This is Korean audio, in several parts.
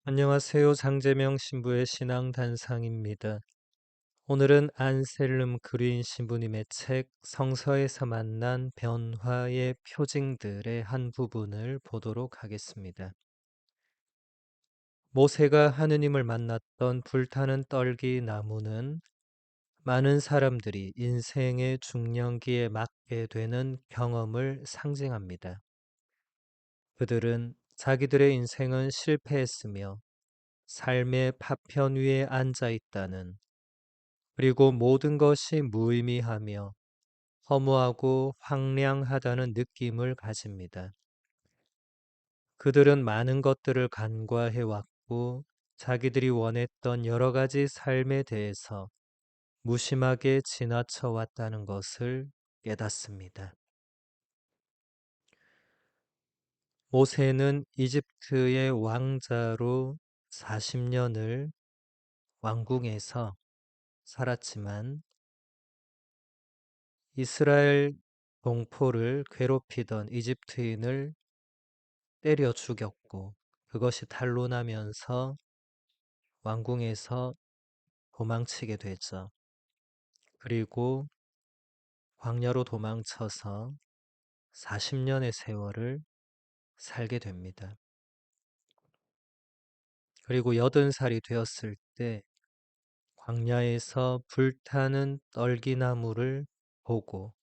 안녕하세요. 장재명 신부의 신앙 단상입니다. 오늘은 안셀름 그린 신부님의 책 성서에서 만난 변화의 표징들의 한 부분을 보도록 하겠습니다. 모세가 하느님을 만났던 불타는 떨기 나무는 많은 사람들이 인생의 중년기에 맞게 되는 경험을 상징합니다. 그들은 자기들의 인생은 실패했으며 삶의 파편 위에 앉아 있다는, 그리고 모든 것이 무의미하며 허무하고 황량하다는 느낌을 가집니다. 그들은 많은 것들을 간과해 왔고 자기들이 원했던 여러 가지 삶에 대해서 무심하게 지나쳐 왔다는 것을 깨닫습니다. 모세는 이집트의 왕자로 40년을 왕궁에서 살았지만 이스라엘 동포를 괴롭히던 이집트인을 때려 죽였고, 그것이 탄로나면서 왕궁에서 도망치게 되죠. 그리고 광야로 도망쳐서 40년의 세월을 살게 됩니다. 그리고 80살이 되었을 때 광야에서 불타는 떨기나무를 보고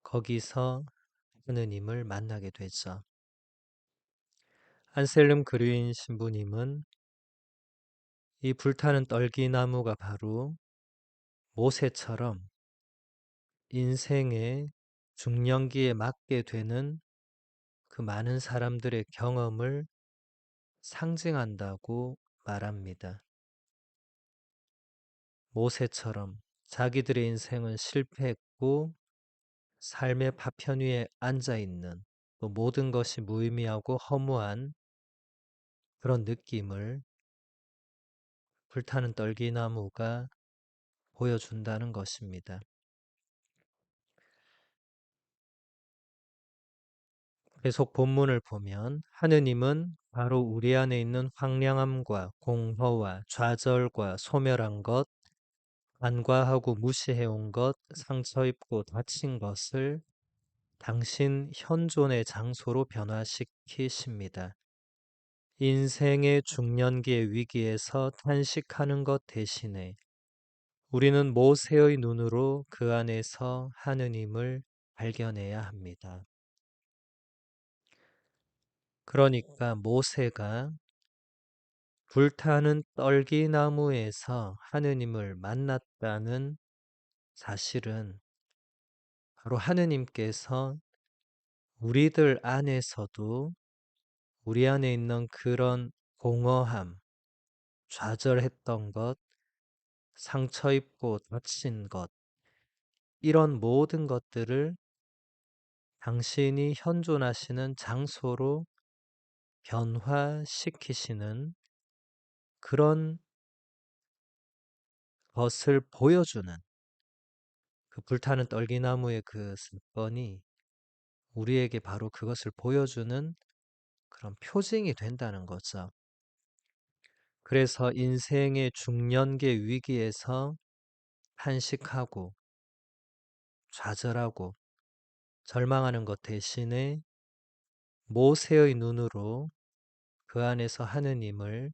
거기서 하느님을 만나게 되죠. 안셀름 그린 신부님은 이 불타는 떨기나무가 바로 모세처럼 인생의 중년기에 맞게 되는 그 많은 사람들의 경험을 상징한다고 말합니다. 모세처럼 자기들의 인생은 실패했고 삶의 파편 위에 앉아 있는, 또 모든 것이 무의미하고 허무한 그런 느낌을 불타는 떨기나무가 보여준다는 것입니다. 계속 본문을 보면 하느님은 바로 우리 안에 있는 황량함과 공허와 좌절과 소멸한 것, 간과하고 무시해온 것, 상처 입고 다친 것을 당신 현존의 장소로 변화시키십니다. 인생의 중년기의 위기에서 탄식하는 것 대신에 우리는 모세의 눈으로 그 안에서 하느님을 발견해야 합니다. 그러니까 모세가 불타는 떨기나무에서 하느님을 만났다는 사실은 바로 하느님께서 우리들 안에서도 우리 안에 있는 그런 공허함, 좌절했던 것, 상처 입고 다친 것, 이런 모든 것들을 당신이 현존하시는 장소로 변화시키시는 그런 것을 보여주는, 그 불타는 떨기나무의 그 사건이 우리에게 바로 그것을 보여주는 그런 표징이 된다는 거죠. 그래서 인생의 중년기 위기에서 탄식하고 좌절하고 절망하는 것 대신에 모세의 눈으로 그 안에서 하느님을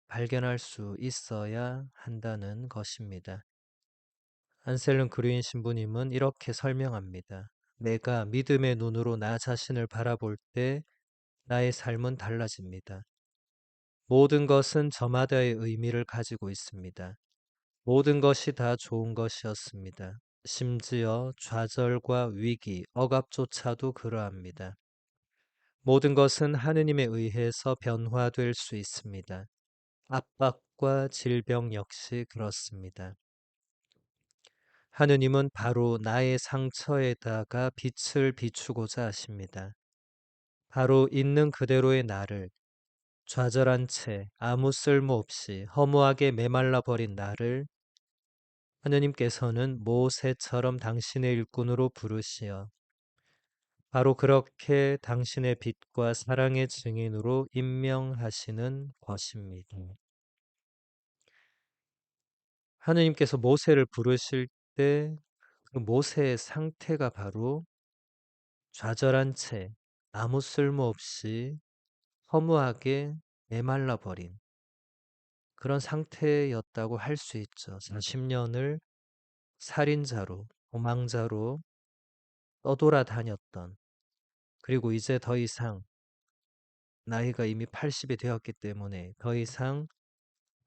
발견할 수 있어야 한다는 것입니다. 안셀름 그린 신부님은 이렇게 설명합니다. 내가 믿음의 눈으로 나 자신을 바라볼 때 나의 삶은 달라집니다. 모든 것은 저마다의 의미를 가지고 있습니다. 모든 것이 다 좋은 것이었습니다. 심지어 좌절과 위기, 억압조차도 그러합니다. 모든 것은 하느님에 의해서 변화될 수 있습니다. 압박과 질병 역시 그렇습니다. 하느님은 바로 나의 상처에다가 빛을 비추고자 하십니다. 바로 있는 그대로의 나를, 좌절한 채 아무 쓸모없이 허무하게 메말라 버린 나를 하느님께서는 모세처럼 당신의 일꾼으로 부르시어 바로 그렇게 당신의 빛과 사랑의 증인으로 임명하시는 것입니다. 하느님께서 모세를 부르실 때 그 모세의 상태가 바로 좌절한 채 아무 쓸모없이 허무하게 메말라 버린 그런 상태였다고 할 수 있죠. 40년을 살인자로, 도망자로 떠돌아다녔던, 그리고 이제 더 이상 나이가 이미 80이 되었기 때문에 더 이상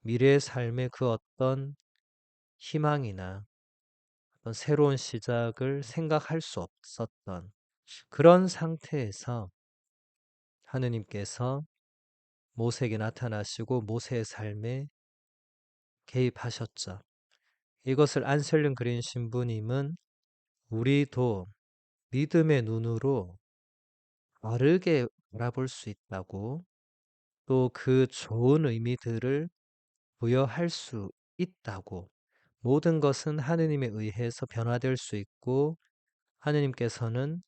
미래의 삶의 그 어떤 희망이나 어떤 새로운 시작을 생각할 수 없었던 그런 상태에서 하느님께서 모세에게 나타나시고 모세의 삶에 개입하셨죠. 이것을 안셀름 그린 신부님은 우리도 믿음의 눈으로 바르게 바라볼 수 있다고, 또 그 좋은 의미들을 부여할 수 있다고, 모든 것은 하느님에 의해서 변화될 수 있고 하느님께서는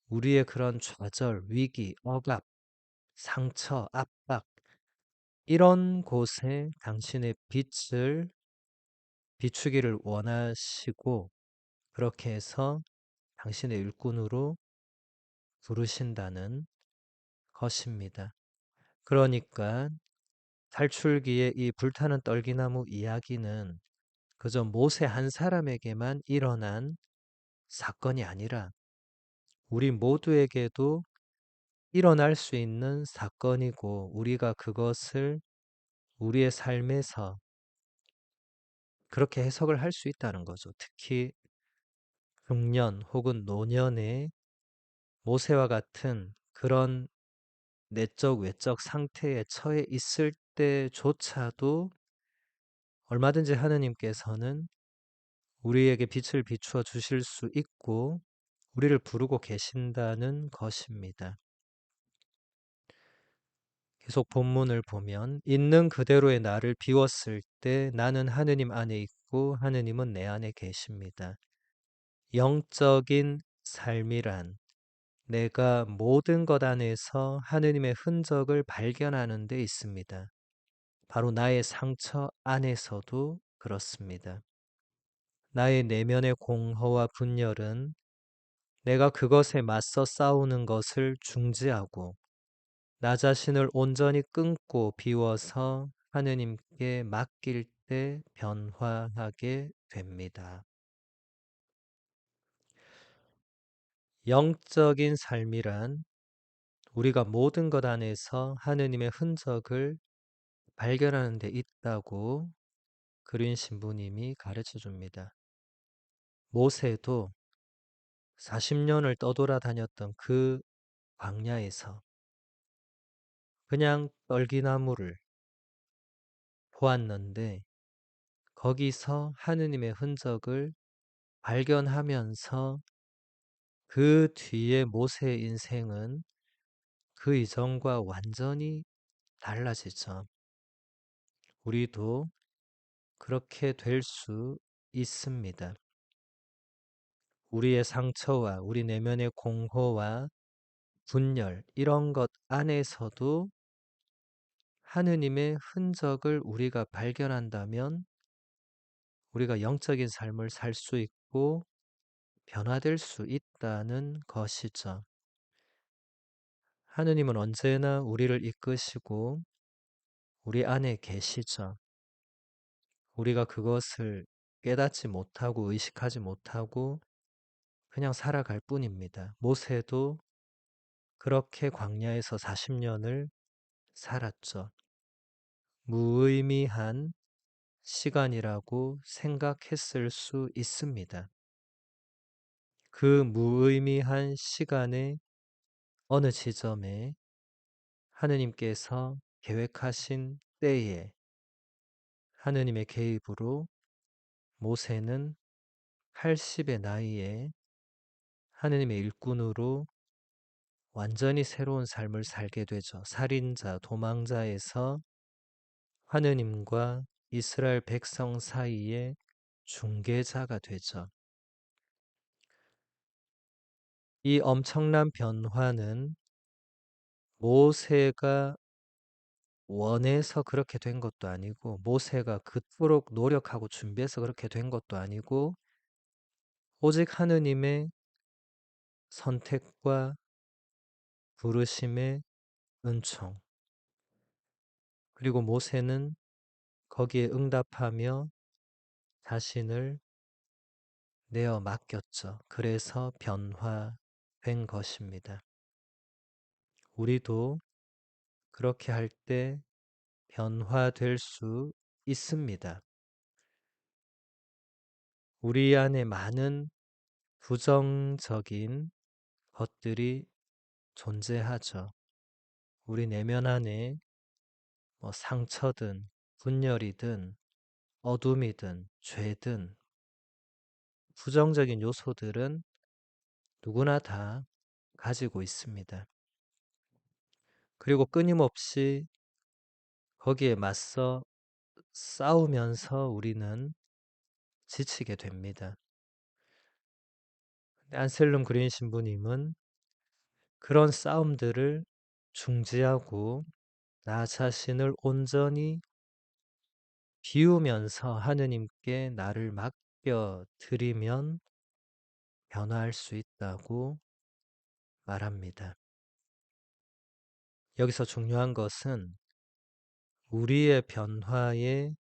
우리의 그런 좌절, 위기, 억압, 상처, 압박 이런 곳에 당신의 빛을 비추기를 원하시고 그렇게 해서 당신의 일꾼으로 부르신다는 것입니다. 그러니까 탈출기의 이 불타는 떨기나무 이야기는 그저 모세 한 사람에게만 일어난 사건이 아니라 우리 모두에게도 일어날 수 있는 사건이고, 우리가 그것을 우리의 삶에서 그렇게 해석을 할 수 있다는 거죠. 특히 중년 혹은 노년의 모세와 같은 그런 내적 외적 상태에 처해 있을 때조차도 얼마든지 하느님께서는 우리에게 빛을 비추어 주실 수 있고 우리를 부르고 계신다는 것입니다. 계속 본문을 보면 있는 그대로의 나를 비웠을 때 나는 하느님 안에 있고 하느님은 내 안에 계십니다. 영적인 삶이란 내가 모든 것 안에서 하느님의 흔적을 발견하는 데 있습니다. 바로 나의 상처 안에서도 그렇습니다. 나의 내면의 공허와 분열은 내가 그것에 맞서 싸우는 것을 중지하고 나 자신을 온전히 끊고 비워서 하느님께 맡길 때 변화하게 됩니다. 영적인 삶이란 우리가 모든 것 안에서 하느님의 흔적을 발견하는 데 있다고 그린 신부님이 가르쳐 줍니다. 모세도 40년을 떠돌아다녔던 그 광야에서 그냥 떨기나무를 보았는데 거기서 하느님의 흔적을 발견하면서 그 뒤에 모세의 인생은 그 이전과 완전히 달라지죠. 우리도 그렇게 될 수 있습니다. 우리의 상처와 우리 내면의 공허와 분열 이런 것 안에서도 하느님의 흔적을 우리가 발견한다면 우리가 영적인 삶을 살 수 있고 변화될 수 있다는 것이죠. 하느님은 언제나 우리를 이끄시고 우리 안에 계시죠. 우리가 그것을 깨닫지 못하고 의식하지 못하고 그냥 살아갈 뿐입니다. 모세도 그렇게 광야에서 40년을 살았죠. 무의미한 시간이라고 생각했을 수 있습니다. 그 무의미한 시간의 어느 지점에 하느님께서 계획하신 때에 하느님의 개입으로 모세는 80의 나이에 하느님의 일꾼으로 완전히 새로운 삶을 살게 되죠. 살인자, 도망자에서 하느님과 이스라엘 백성 사이의 중개자가 되죠. 이 엄청난 변화는 모세가 원해서 그렇게 된 것도 아니고 모세가 그토록 노력하고 준비해서 그렇게 된 것도 아니고 오직 하느님의 선택과 부르심의 은총 그리고 모세는 거기에 응답하며 자신을 내어 맡겼죠. 그래서 변화된 것입니다. 우리도 그렇게 할 때 변화될 수 있습니다. 우리 안에 많은 부정적인 것들이 존재하죠. 우리 내면 안에 뭐 상처든 분열이든 어둠이든 죄든 부정적인 요소들은 누구나 다 가지고 있습니다. 그리고 끊임없이 거기에 맞서 싸우면서 우리는 지치게 됩니다. 안셀름 그린 신부님은 그런 싸움들을 중지하고 나 자신을 온전히 비우면서 하느님께 나를 맡겨 드리면 변화할 수 있다고 말합니다. 여기서 중요한 것은 우리의 변화의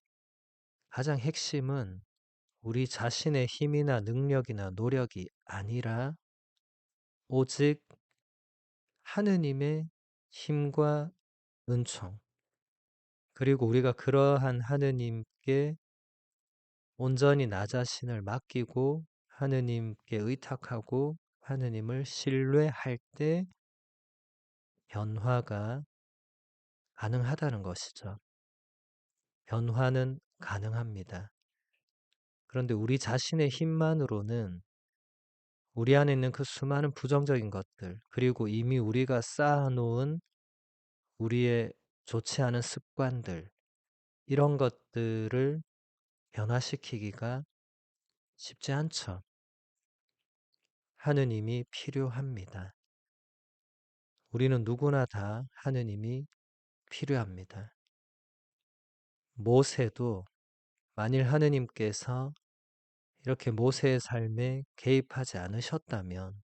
가장 핵심은 우리 자신의 힘이나 능력이나 노력이 아니라 오직 하느님의 힘과 은총, 그리고 우리가 그러한 하느님께 온전히 나 자신을 맡기고 하느님께 의탁하고 하느님을 신뢰할 때 변화가 가능하다는 것이죠. 변화는 가능합니다. 그런데 우리 자신의 힘만으로는 우리 안에 있는 그 수많은 부정적인 것들, 그리고 이미 우리가 쌓아놓은 우리의 좋지 않은 습관들, 이런 것들을 변화시키기가 쉽지 않죠. 하느님이 필요합니다. 우리는 누구나 다 하느님이 필요합니다. 모세도 만일 하느님께서 이렇게 모세의 삶에 개입하지 않으셨다면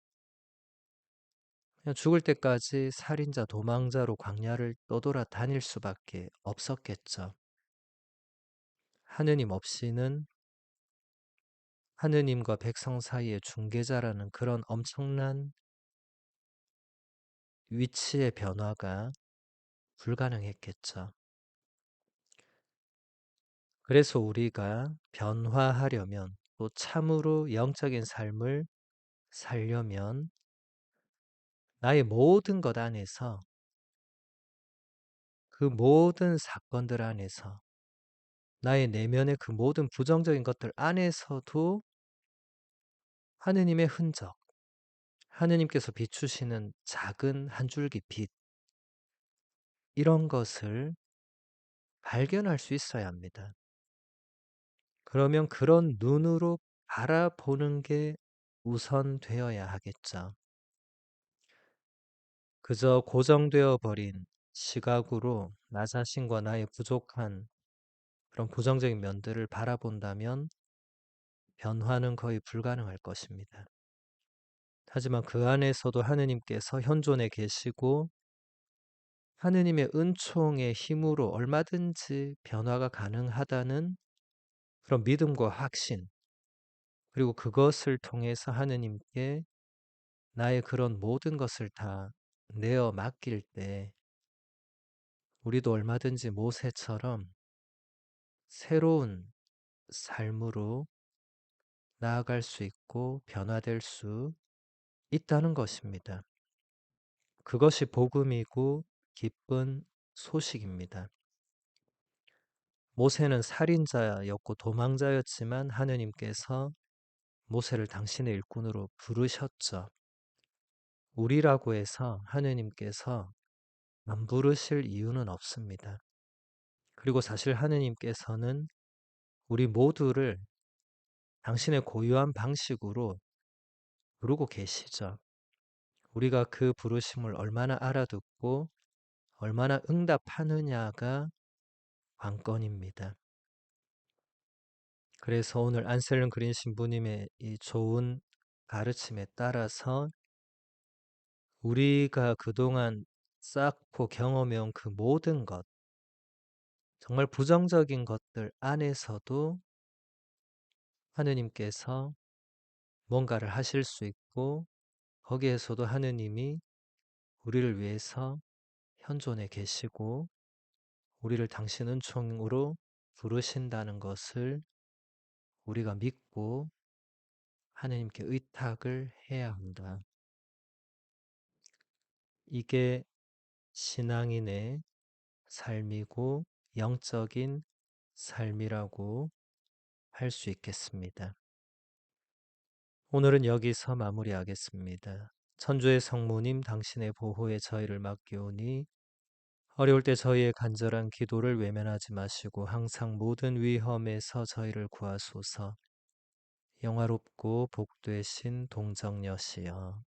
그냥 죽을 때까지 살인자, 도망자로 광야를 떠돌아 다닐 수밖에 없었겠죠. 하느님 없이는 하느님과 백성 사이의 중개자라는 그런 엄청난 위치의 변화가 불가능했겠죠. 그래서 우리가 변화하려면 또 참으로 영적인 삶을 살려면 나의 모든 것 안에서 그 모든 사건들 안에서 나의 내면의 그 모든 부정적인 것들 안에서도 하느님의 흔적, 하느님께서 비추시는 작은 한 줄기 빛, 이런 것을 발견할 수 있어야 합니다. 그러면 그런 눈으로 바라보는 게 우선되어야 하겠죠. 그저 고정되어 버린 시각으로 나 자신과 나의 부족한 그런 부정적인 면들을 바라본다면 변화는 거의 불가능할 것입니다. 하지만 그 안에서도 하느님께서 현존해 계시고 하느님의 은총의 힘으로 얼마든지 변화가 가능하다는 그런 믿음과 확신, 그리고 그것을 통해서 하느님께 나의 그런 모든 것을 다 내어 맡길 때 우리도 얼마든지 모세처럼 새로운 삶으로 나아갈 수 있고 변화될 수 있다는 것입니다. 그것이 복음이고 기쁜 소식입니다. 모세는 살인자였고 도망자였지만 하느님께서 모세를 당신의 일꾼으로 부르셨죠. 우리라고 해서 하느님께서 안 부르실 이유는 없습니다. 그리고 사실 하느님께서는 우리 모두를 당신의 고유한 방식으로 부르고 계시죠. 우리가 그 부르심을 얼마나 알아듣고 얼마나 응답하느냐가 관건입니다. 그래서 오늘 안셀름 그린 신부님의 이 좋은 가르침에 따라서 우리가 그동안 쌓고 경험해온 그 모든 것, 정말 부정적인 것들 안에서도 하느님께서 뭔가를 하실 수 있고 거기에서도 하느님이 우리를 위해서 현존해 계시고 우리를 당신 은총으로 부르신다는 것을 우리가 믿고 하느님께 의탁을 해야 한다. 이게 신앙인의 삶이고 영적인 삶이라고 할 수 있겠습니다. 오늘은 여기서 마무리하겠습니다. 천주의 성모님 당신의 보호에 저희를 맡기오니 어려울 때 저희의 간절한 기도를 외면하지 마시고 항상 모든 위험에서 저희를 구하소서. 영화롭고 복되신 동정녀시여